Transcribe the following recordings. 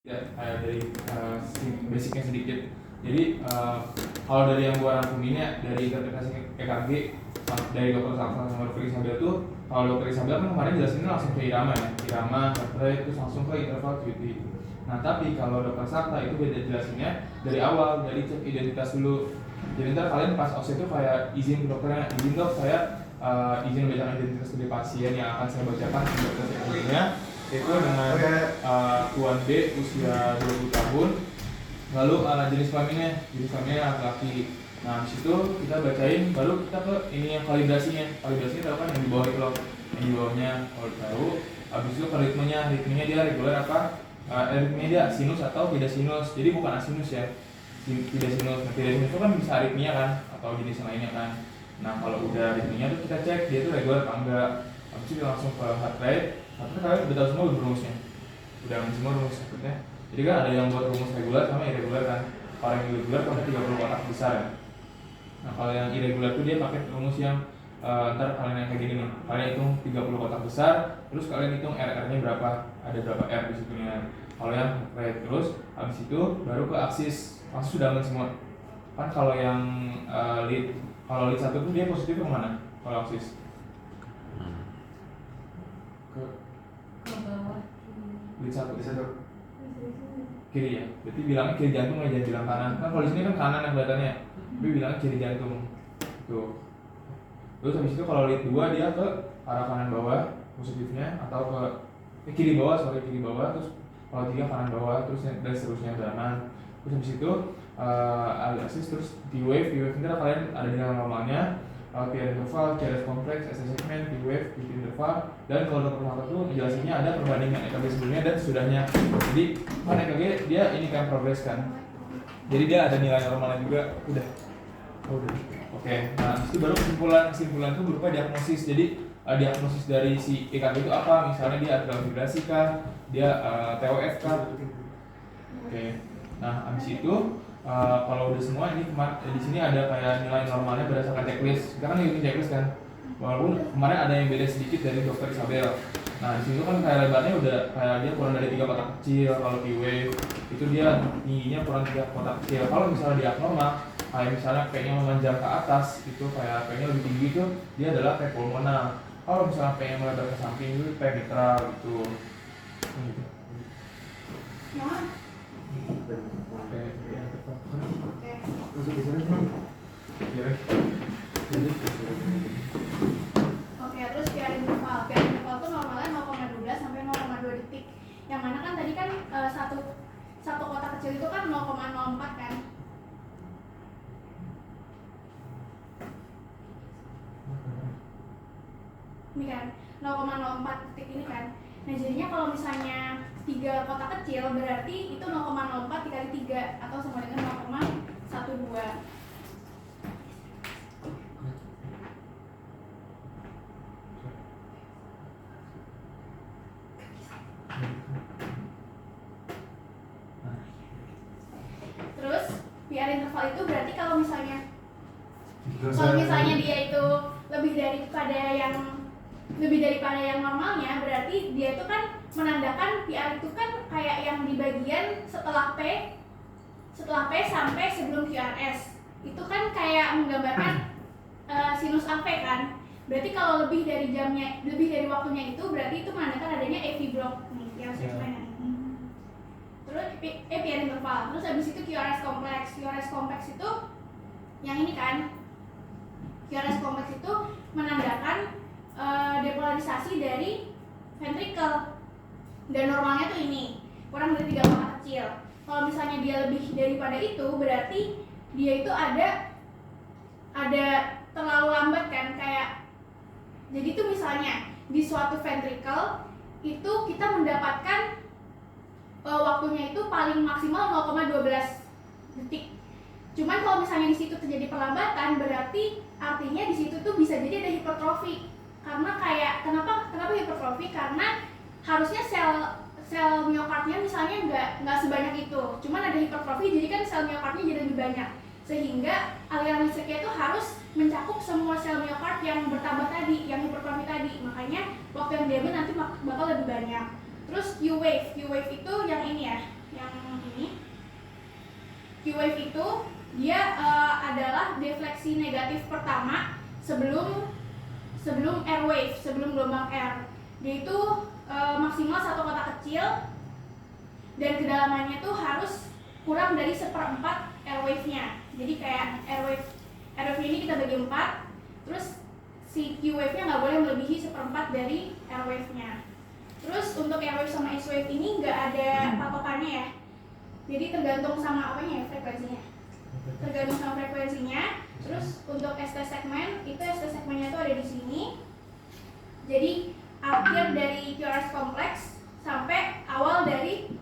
Ya, dari basicnya sedikit. Jadi kalau dari yang gua rangkum ini ya, dari interpretasi EKG dari dokter Saksa sama dokter Isabel tuh, kalau dokter Isabel kan kemarin jelasinnya langsung ke irama ya, irama, heart rate, terus langsung ke interval QT. Nah tapi kalau dokter Saksa itu beda jelasinnya dari awal, dari cek identitas dulu. Jadi ntar kalian pas OS itu kayak izin ke dokternya, izin dok saya izin membacakan identitas dari pasien yang akan saya bacakan identitas EKG-nya itu dengan Tuan B usia 20 tahun, lalu jenis kelaminnya laki-laki. Nah disitu kita bacain, baru kita ke ini yang kalibrasinya tahu kan yang di bawah itu loh, yang di bawahnya kalau tahu. Habis itu ke ritmenya dia reguler apa, ritmenya dia sinus atau tidak sinus, jadi bukan asinus ya, tidak sinus. Nah tidak sinus itu kan bisa aritmia kan, atau jenis lainnya kan. Nah kalau udah ritmenya tuh kita cek dia tuh reguler apa enggak. Habis itu langsung ke heart rate. Tapi kalian udah tahu semua rumusnya, udah semua rumus maksudnya. Jadi kan ada yang buat rumus reguler sama irregular kan. Kalau yang irregular pakai 30 kotak besar ya. Nah kalau yang irregular tuh dia pakai rumus yang ntar kalian yang kayak gini nih. Kalian hitung 30 kotak besar, terus kalian hitung RR-nya berapa, ada berapa R di situ nih. Kalau yang rate terus, habis itu baru ke aksis sudah aman semua. Kan kalau yang lead 1 tuh dia positif ke mana? Kalau aksis ke bawah, lead 1 kiri ya, berarti bilangnya kiri jantung ya, jangan bilang kanan. Kan kalau di sini kan kanan yang kelihatannya, tapi bilangnya kiri jantung tuh. Terus habis itu kalau lead 2 dia ke arah kanan bawah positifnya, atau ke kiri bawah, terus kalau 3 kanan bawah, terus dan seterusnya aman. Terus habis itu aksis, terus D-wave ntar kalian ada di dalam normalnya, PR interval, QRS kompleks, SS segment, D-wave, QT interval. Dan kalau dokter Saksa tuh jelasinnya ada perbandingan EKG sebelumnya dan sesudahnya. Jadi kan EKG dia ini kan progres kan, jadi dia ada nilai normalnya juga. Udah. Oke. Nah itu baru kesimpulan itu berupa diagnosis. Jadi diagnosis dari si EKG itu apa? Misalnya dia atrial fibrillasi kah, dia TOF kah. Oke. Nah habis itu kalau udah semua ini di sini ada kayak nilai normalnya berdasarkan checklist. Kita kan ngikutin checklist kan. Walaupun kemarin ada yang beda sedikit dari dokter Isabel. Nah di sini kan kayak lebarnya udah kayak dia kurang dari 3 kotak kecil. Kalau P-wave itu dia tingginya kurang 3 kotak kecil. Kalau misalnya dia abnormal, kayak misalnya P-nya memanjang ke atas, itu kayak P-nya lebih tinggi itu dia adalah P pulmonal. Kalau misalnya P-nya melebar ke samping itu P mitral gitu. Oke, terus PR interval itu normalnya 0,12 sampai 0,2 detik. Yang mana kan tadi kan satu kotak kecil itu kan 0,04 kan. Ini kan 0,04 detik ini kan. Nah jadinya kalau misalnya 3 kotak kecil berarti itu 0,04 dikali 3 atau sama dengan 0,12. Terus PR interval itu berarti kalau misalnya dia itu lebih daripada yang normalnya, berarti dia itu kan menandakan PR itu kan kayak yang di bagian setelah P sampai sebelum QRS. Itu kan kayak menggambarkan sinus AP kan. Berarti kalau lebih dari waktunya itu berarti itu menandakan adanya AV block nih, yang segmen. Terus PR interval. Terus habis itu QRS kompleks itu yang ini kan. QRS kompleks itu menandakan depolarisasi dari ventricle. Dan normalnya tuh ini kurang dari 3 kotak kecil. Kalau misalnya dia lebih daripada itu berarti dia itu ada terlalu lambat kan, kayak jadi tuh misalnya di suatu ventricle itu kita mendapatkan waktunya itu paling maksimal 0,12 detik. Cuman kalau misalnya di situ terjadi perlambatan berarti artinya di situ tuh bisa jadi ada hipertrofi. Karena kayak kenapa hipertrofi? Karena harusnya sel miokardnya misalnya nggak sebanyak itu, cuman ada hipertrofi jadi kan sel miokardnya jadi lebih banyak, sehingga aliran listriknya itu harus mencakup semua sel miokard yang bertambah tadi, yang hipertrofi tadi. Makanya waktu yang diambil nanti bakal lebih banyak. Terus U-wave itu yang ini ya, yang wave itu dia adalah defleksi negatif pertama sebelum air wave, sebelum gelombang air. Dia itu maksimal satu kotak kecil dan kedalamannya tuh harus kurang dari 1/4 air wave-nya. Jadi kayak air wave ini kita bagi 4, terus si Q wave-nya nggak boleh melebihi 1/4 dari air wave-nya. Terus untuk air wave sama S wave ini nggak ada patokannya ya. Jadi tergantung sama apanya ya, frekuensinya. Tergantung sama frekuensinya. Terus untuk ST segmen, itu ST segmennya tuh ada di sini. Jadi akhir dari QRS kompleks sampai awal dari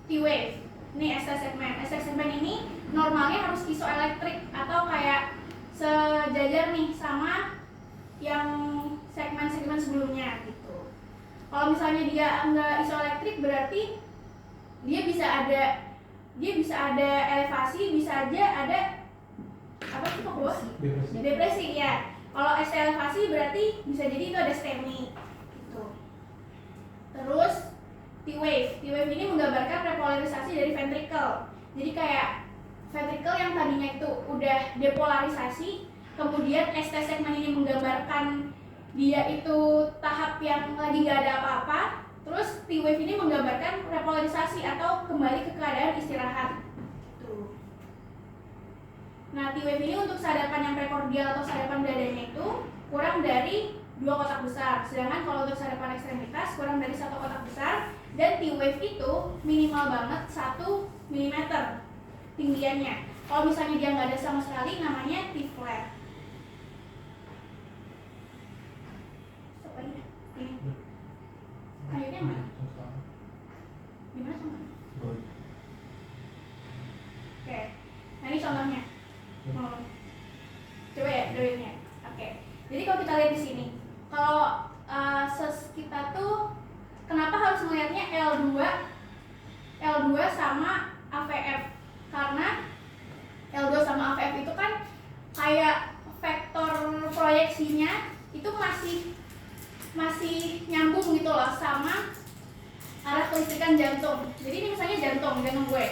T wave. Ini ST segmen. ST segmen ini normalnya harus isoelektrik atau kayak sejajar nih sama yang segmen-segmen sebelumnya gitu. Kalau misalnya dia nggak isoelektrik berarti dia bisa ada elevasi, bisa aja ada apa sih kok bos? Depresi ya. Kalau ST elevasi berarti bisa jadi itu ada STEMI gitu. Terus T wave ini menggambarkan repolarisasi dari ventricle. Jadi kayak ventricle yang tadinya itu udah depolarisasi, kemudian ST segmen ini menggambarkan dia itu tahap yang lagi nggak ada apa-apa. Terus T wave ini menggambarkan repolarisasi atau kembali ke keadaan istirahat. Tuh. Nah, T wave ini untuk sadapan yang prekordial atau sadapan dadanya itu kurang dari 2 kotak besar. Sedangkan kalau untuk sadapan ekstremitas kurang dari 1 kotak besar. Dan T wave itu minimal banget 1 mm tinggiannya. Kalau misalnya dia nggak ada sama sekali, namanya T flat. Kayaknya mana? Gimana sama? Oke. Nah ini contohnya. Coba ya drawingnya. Oke. Jadi kalau kita lihat di sini, kalau kita tuh kenapa harus melihatnya L2 sama AVF? Karena L2 sama AVF itu kan kayak vektor proyeksinya itu masih nyambung gitu loh sama arah kelistrikan jantung. Jadi ini misalnya jantung gue.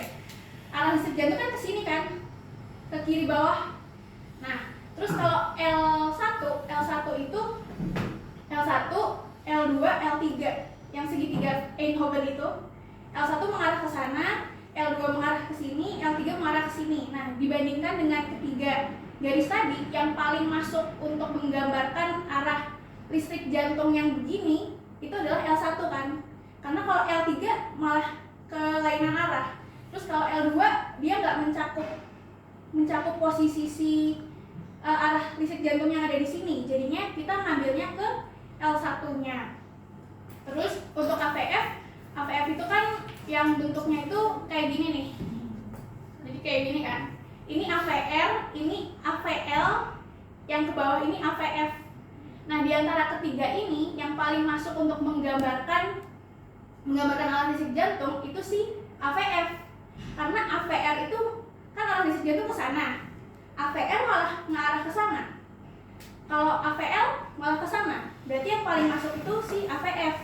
Arah listrik jantung kan ke sini kan, ke kiri bawah. Nah, terus kalau L1 itu L1, L2, L3 yang segitiga Eindhoven itu, L1 mengarah ke sana, L2 mengarah ke sini, L3 mengarah ke sini. Nah, dibandingkan dengan ketiga garis tadi yang paling masuk untuk menggambarkan arah listrik jantung yang begini itu adalah L1 kan. Karena kalau L3 malah kelainan arah. Terus kalau L2 dia nggak mencakup posisi arah listrik jantung yang ada di sini. Jadinya kita ngambilnya ke L1-nya. Terus untuk AVF itu kan yang bentuknya itu kayak gini nih. Jadi kayak gini kan. Ini AVR, ini AVL, yang ke bawah ini AVF. Nah, di antara ketiga ini yang paling masuk untuk menggambarkan arah listrik jantung itu si AVF. Karena AVR itu kan arah listrik jantung ke sana. AVR malah ngarah ke sana. Kalau AVL malah ke sana. Berarti yang paling masuk itu si AVF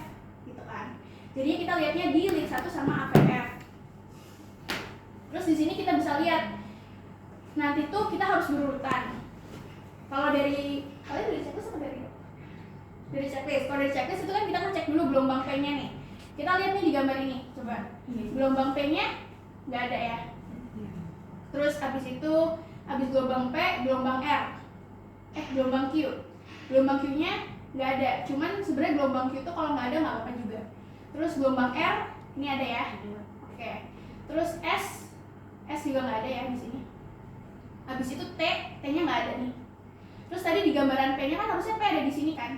gitu kan. Jadi kita lihatnya di lead 1 sama AVF. Terus di sini kita bisa lihat nanti tuh kita harus berurutan. Kalau dari checklist apa dari checklist? Kalau dari checklist itu kan kita ngecek dulu gelombang P-nya nih. Kita lihat nih di gambar ini, coba. Gelombang P-nya nggak ada ya. Terus habis gelombang P, gelombang R. Gelombang Q. Gelombang Q-nya nggak ada. Cuman sebenarnya gelombang Q itu kalau nggak ada nggak apa-apa juga. Terus gelombang R ini ada ya. Oke. Terus S juga nggak ada ya di sini. Habis itu T-nya nggak ada nih. Terus tadi di gambaran P-nya kan harusnya P ada di sini kan.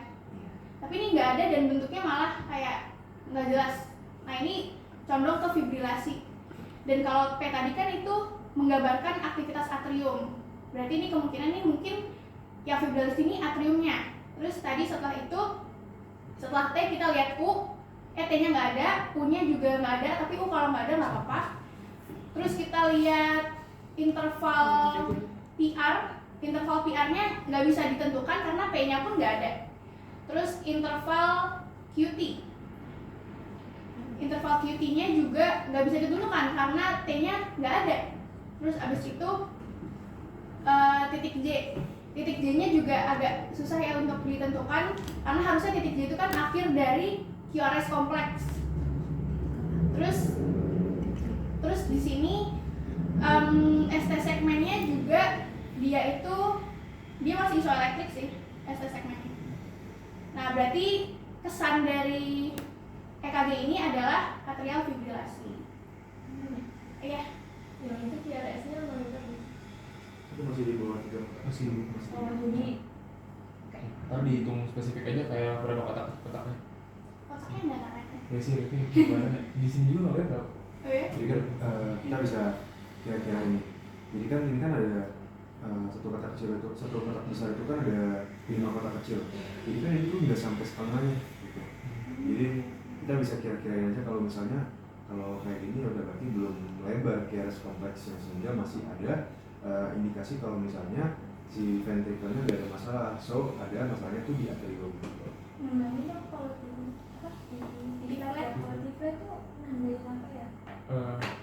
Tapi ini nggak ada dan bentuknya malah kayak nggak jelas. Nah ini condong ke fibrilasi. Dan kalau P tadi kan itu menggambarkan aktivitas atrium. Berarti ini kemungkinan ini mungkin yang fibrilasi ini atriumnya. Terus tadi setelah T kita lihat U, T-nya nggak ada, U-nya juga nggak ada, tapi U kalau nggak ada nggak apa-apa. Terus kita lihat interval PR-nya nggak bisa ditentukan karena P-nya pun nggak ada. Terus interval QT-nya juga nggak bisa ditentukan karena T-nya nggak ada. Terus abis itu titik J. Titik J-nya juga agak susah ya untuk ditentukan karena harusnya titik J itu kan akhir dari QRS kompleks. Terus di sini ST segmennya juga dia masih isoelektrik sih ST segmennya. Nah berarti kesan dari EKG ini adalah atrial fibrilasi. Iya. Yang itu QRS-nya monitor Itu masih di bawah 3. Masih. oh jadi Ntar dihitung spesifik aja kayak berapa kotaknya. Kotaknya enggak kan? Ya sih, tapi gimana? Di sini juga nggak lihat. Oh ya? Jadi kan kita bisa kira-kira ini. Jadi kan ini kan ada satu kotak kecil itu, satu kotak besar itu kan ada 5 kotak kecil. Jadi kan ini tuh nggak sampai setengahnya gitu. Jadi kita bisa kira-kirain aja kalau misalnya kalau kayak gini udah berarti belum lebar QRS kompleksnya, sehingga masih ada indikasi kalau misalnya si ventrikelnya nggak ada masalah. So ada masalahnya tuh di atrium gitu. ini dong kalau apa di kalau di itu nambahin apa ya?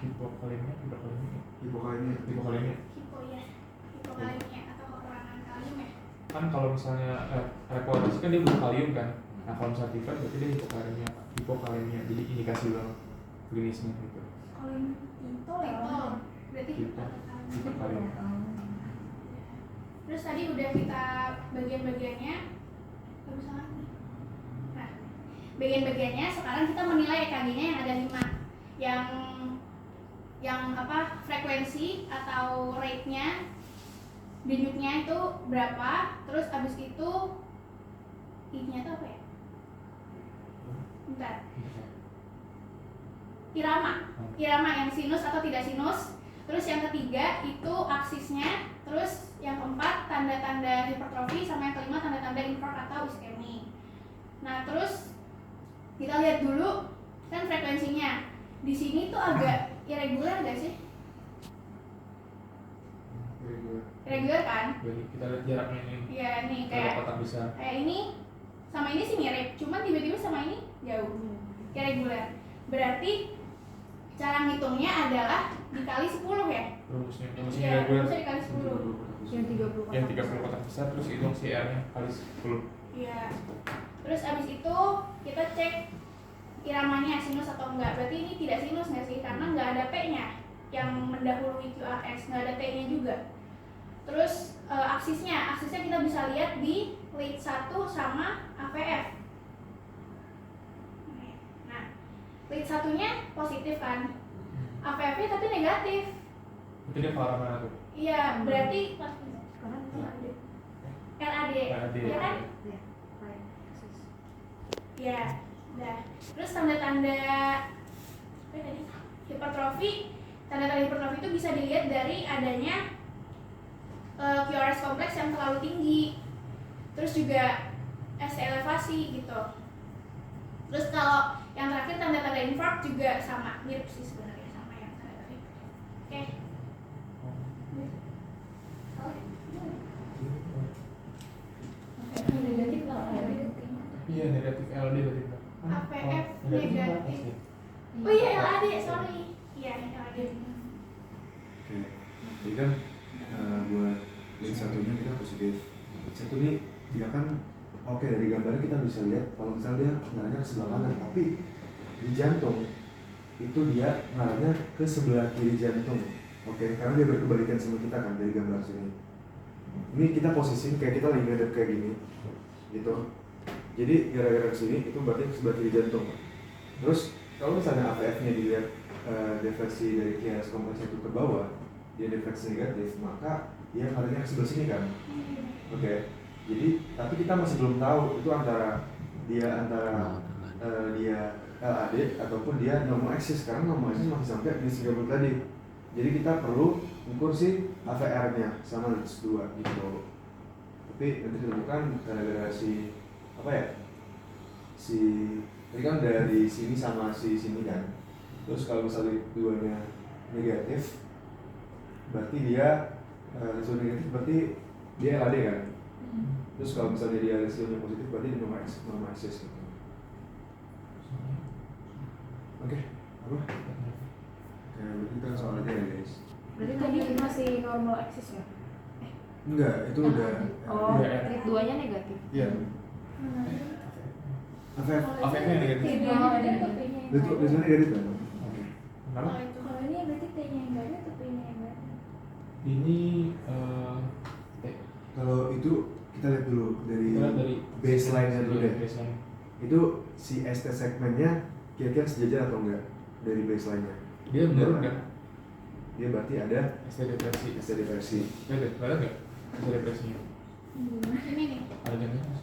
Hipokalemia. Hipokalemia. Hipokalemia atau kekurangan kalium ya? Kan kalau misalnya reportasi kan dia butuh kalium kan. Nah kalau misalnya tifat berarti dia hipokalemia. Jadi indikasi banget klinisnya gitu. Kalau yang itu Titol. Berarti Hipokalemia. Terus tadi udah kita bagian-bagiannya. Bagus banget nih. Nah, bagian-bagiannya sekarang kita menilai EKG-nya yang ada 5. Yang apa frekuensi atau rate-nya, denyutnya itu berapa, terus abis itu I-nya itu apa ya? Bentar. Irama yang sinus atau tidak sinus. Terus yang ketiga itu aksisnya. Terus yang keempat tanda-tanda hipertrofi, sama yang kelima tanda-tanda infark atau iskemi. Nah terus kita lihat dulu kan frekuensinya. Di sini tuh agak irregular gak sih? Irregular kan? Jadi kita lihat jaraknya ini. Iya nih Berapa kotak besar? kayak ini sama ini sih mirip, cuman tiba-tiba sama ini jauh. Irregular. Berarti cara ngitungnya adalah dikali 10 ya? Rumusnya Iya, reguler. rumusnya dikali 10. yang 30 Yang 30 kotak besar terus hitung CR-nya kali 10. Iya. Terus abis itu kita cek iramanya sinus atau enggak. Berarti ini tidak sinus nggak sih? Karena nggak ada P-nya yang mendahului QRS, nggak ada T-nya juga. Terus aksisnya kita bisa lihat di lead 1 sama AVF. Nah, lead 1-nya positif kan? AVF-nya tapi negatif. Berarti dia ke arah mana tuh? Iya, berarti sekarang itu ada RAD. RAD. Ya kan? ya kayak kasus Ya, udah. Terus tanda-tanda apa tadi? Hipertrofi. Tanda-tanda hipertrofi itu bisa dilihat dari adanya QRS kompleks yang terlalu tinggi. Terus juga ST elevasi gitu. Terus kalau yang terakhir tanda-tanda infark juga sama, mirip sih sebenarnya sama yang tanda-tanda infark. Oke. negatif kalau ada Iya negatif LD berarti. APF Negatif negatif. apa sih? Oh iya LAD, sorry. Iya LAD. Oke. Jadi kan buat link satunya kita positif. Satu nih dia kan oke, dari gambarnya kita bisa lihat kalau misalnya dia ngarahnya ke sebelah kanan, tapi di jantung itu dia ngarahnya ke sebelah kiri jantung. Oke, karena dia berkebalikan sama kita kan dari gambar sini. Ini kita posisiin kayak kita lagi ngadep kayak gini, gitu. Jadi gara-gara kesini itu berarti ke sebelah kiri jantung. Terus kalau misalnya AVF-nya dilihat defleksi dari QRS kompleks itu ke bawah, dia defleksi negatif, maka dia ngarahnya ke sebelah sini kan. Oke. Jadi tapi kita masih belum tahu itu antara dia LAD ataupun dia normal axis, karena normal axis masih sampai di 30 tadi. Jadi kita perlu ukur si AVR-nya sama 2 gitu. Tapi nanti ditemukan gara-gara si apa ya? Si ini kan dari sini sama si sini kan. Terus kalau misalnya duanya negatif, berarti dia resiko negatif berarti dia LAD kan. Terus kalau misalnya dia resikonya positif berarti dia normal axis gitu. Oke, apa? Kayak begitu soalnya ya guys. berarti tadi normal axis ya? Enggak, itu udah Oh, udah trik 2-nya negatif. iya. AVF AVF-nya negatif. T-nya Oh, ada ada. atau P-nya yang itu nggak ada? biasanya negatif kan? Kenapa? Kalau itu Kalau ini berarti T-nya yang nggak ada atau P-nya yang nggak ada? Ini Kalau itu kita lihat dulu dari kita lihat dari baseline-nya dulu deh. baseline. Itu si ST segmennya kira-kira sejajar atau enggak dari baseline-nya? Dia menurun kan? Dia berarti ada ST depresi. ST depresi. Lihat nggak? ST depresinya. ini nih. Ada jadinya.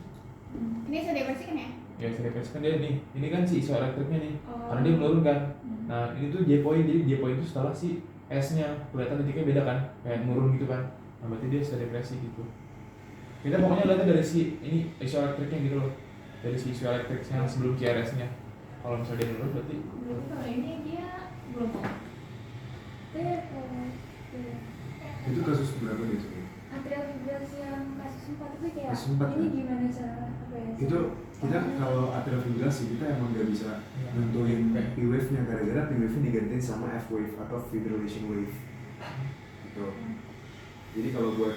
Ini saya depresi kan ya? Ya ST depresi kan dia nih. Ini kan si isoelektriknya nih. Oh. Karena dia menurun kan. Nah ini tuh J point, jadi J point itu setelah si S-nya kelihatan titiknya beda kan, kayak menurun gitu kan. Nah berarti dia sudah depresi gitu. Kita pokoknya lihatnya dari si ini isoelektriknya gitu loh, dari si isoelektrik yang sebelum QRS-nya. Kalau misalnya dia menurun berarti Berarti kalau ini dia belum. Itu kasus berapa dia sebenarnya? Atrial fibrillasi yang kasus 4 itu kayak Kasus 4 ini kan? gimana cara apa ya? Itu kita kalau atrial fibrillasi kita emang nggak bisa nentuin P wave-nya gara-gara P wave-nya digantiin sama F wave atau fibrillation wave. Gitu. Jadi kalau buat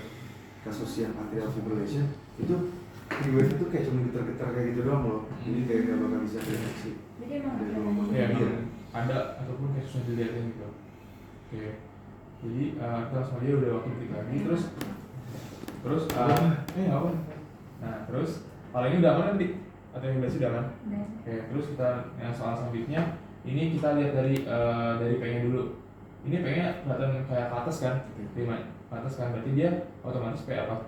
kasus yang atrial fibrillation itu P wave itu kayak cuma getar-getar kayak gitu doang loh. Jadi kayak nggak bakal bisa deteksi. Jadi emang Ada ada. gelombang. ya Iya. ada ataupun kayak susah dilihatin gitu. Oke. Jadi kita langsung aja udah waktu ketik lagi terus apa? Nah terus kalau ini udah aman nanti atau yang udah aman. Oke, terus kita yang soal selanjutnya ini kita lihat dari P-nya dulu. Ini P-nya kelihatan kayak ke atas kan, ke atas kan, berarti dia otomatis P apa?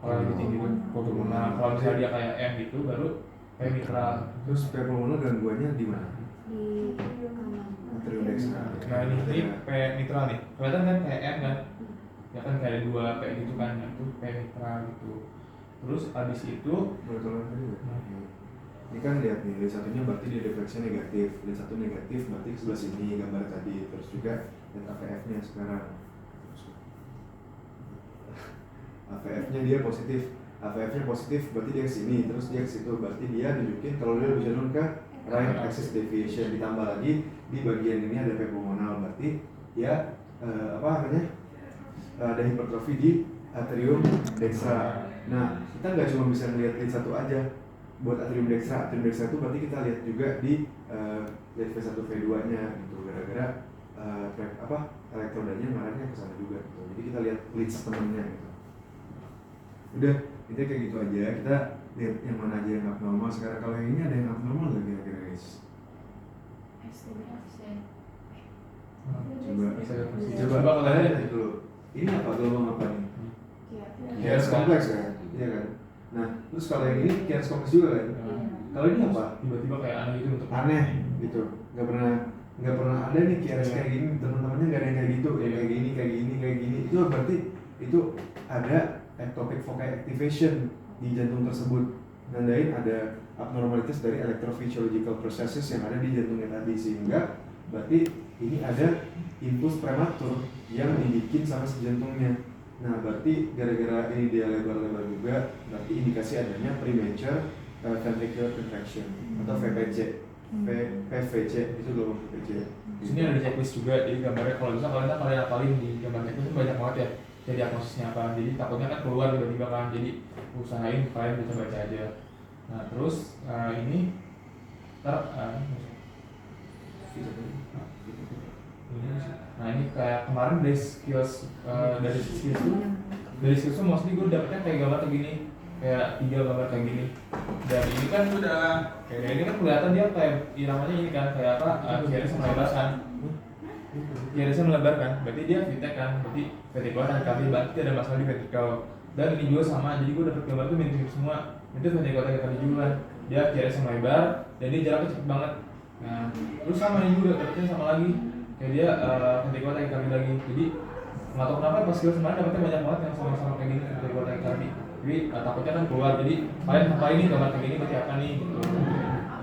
Kalau lebih tinggi itu pulmoner. Kalau misalnya dia kayak M gitu, baru P mitral. Terus P pulmoner gangguannya di mana? Di kanan. Atrium dextra. Nah ini P mitral nih, kelihatan kan kayak M kan? Ya kan kayak ada dua P gitu kan, yang itu P mitral gitu. Terus abis itu Boleh tolong tadi nggak? Ini kan lihat nih, lihat satunya berarti dia defleksinya negatif, lihat satu negatif berarti ke sebelah sini gambar tadi, terus juga lihat AVF-nya sekarang. AVF-nya dia positif, AVF-nya positif berarti dia ke sini, terus dia ke situ, berarti dia nunjukin kalau dia bisa nunjuk ke right axis deviation, ditambah lagi di bagian ini ada P pulmonal, berarti dia ada hipertrofi di atrium dextra. Nah, kita nggak cuma bisa melihat lead satu aja buat atrium dextra itu berarti kita lihat juga di lead V1 V2-nya gitu, gara-gara elektrodanya ngarahnya ke sana juga gitu. Jadi kita lihat lead temennya gitu. Udah, itu kayak gitu aja. Kita lihat yang mana aja yang abnormal. Sekarang kalau yang ini ada yang abnormal nggak kira-kira guys? Coba kalian lihat dulu. Ini apa gelombang apa nih? QRS kompleks kan? Iya kan? Nah, terus kalau yang ini QRS kompleks juga kan? Kalau ini apa? tiba-tiba kayak aneh gitu untuk Aneh gitu. Nggak pernah ada nih QRS kayak gini. Teman-temannya nggak ada yang kayak gitu. Yang kayak gini. Itu berarti itu ada ectopic foci activation di jantung tersebut. Nandain ada abnormalitas dari electrophysiological processes yang ada di jantungnya tadi, sehingga berarti ini ada impuls prematur yang dibikin sama si jantungnya. Nah, berarti gara-gara ini dia lebar-lebar juga, berarti indikasi adanya premature ventricular contraction atau VPC. PVC itu gelombang PVC. Di sini ada checklist juga, jadi gambarnya kalau bisa kalian hafalin di gambar checklist itu banyak banget ya. Jadi diagnosisnya apa, jadi takutnya kan keluar tiba-tiba kan, jadi usahain kalian bisa baca aja. Nah terus ini nah ini kayak kemarin dari skills tuh mostly gue dapetnya kayak gambar kayak gini, kayak 3 gambar kayak gini. Dan ini kan udah kayak ini kan kelihatan dia kayak iramanya ini kan kayak apa, QRS melebar kan, QRS melebar kan, berarti dia VTEC kan, berarti vertikal dan kaki berarti ada masalah di vertikal. Dan ini juga sama, jadi gue dapet gambar tuh mirip semua, itu vertikal kaki juga kan, dia QRS melebar dan dia jaraknya cepet banget. Nah terus sama ini juga dapetnya sama lagi, kayak dia vertikal kaki lagi. Jadi nggak tahu kenapa pas skill kemarin dapetnya banyak banget yang sama-sama kayak gini vertikal kaki. Jadi takutnya kan keluar, jadi kalian apa ini gambar kayak gini berarti apa nih gitu.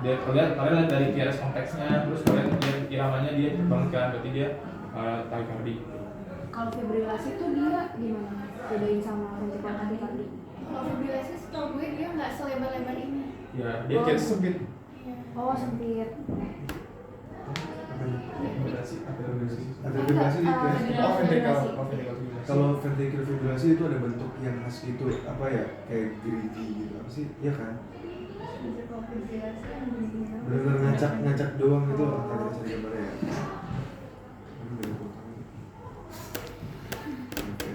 Dia kalian lihat dari QRS konteksnya, terus kalian lihat iramanya dia cepet banget kan, berarti dia takikardi. Kalau fibrilasi itu dia gimana? Bedain sama ventricular tachycardia. Kalau fibrilasi setahu gue dia nggak selebar-lebar ini. Ya dia QRS sempit. Iya. Oh, sempit. Vibrasi, apa vibrasi? Ada vibrasi di kayak Oh, ventricle, Vibrasi. oh ventricle vibrasi. kalau ventricular fibrillasi itu ada bentuk yang khas gitu apa ya kayak gerigi gitu apa sih iya kan Bisa konfigurasi yang begini. benar-benar ngacak doang gitu antara bisa gambarnya ya. Ini beda potong. Oke,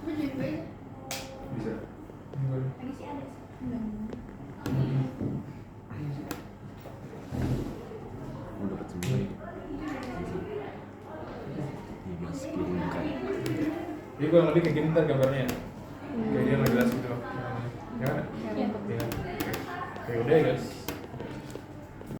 Lu juga ya? bisa. Tadi sih ada. Mau dapat 9 dimasukin kan. Jadi kurang lebih kayak gini ntar gambarnya.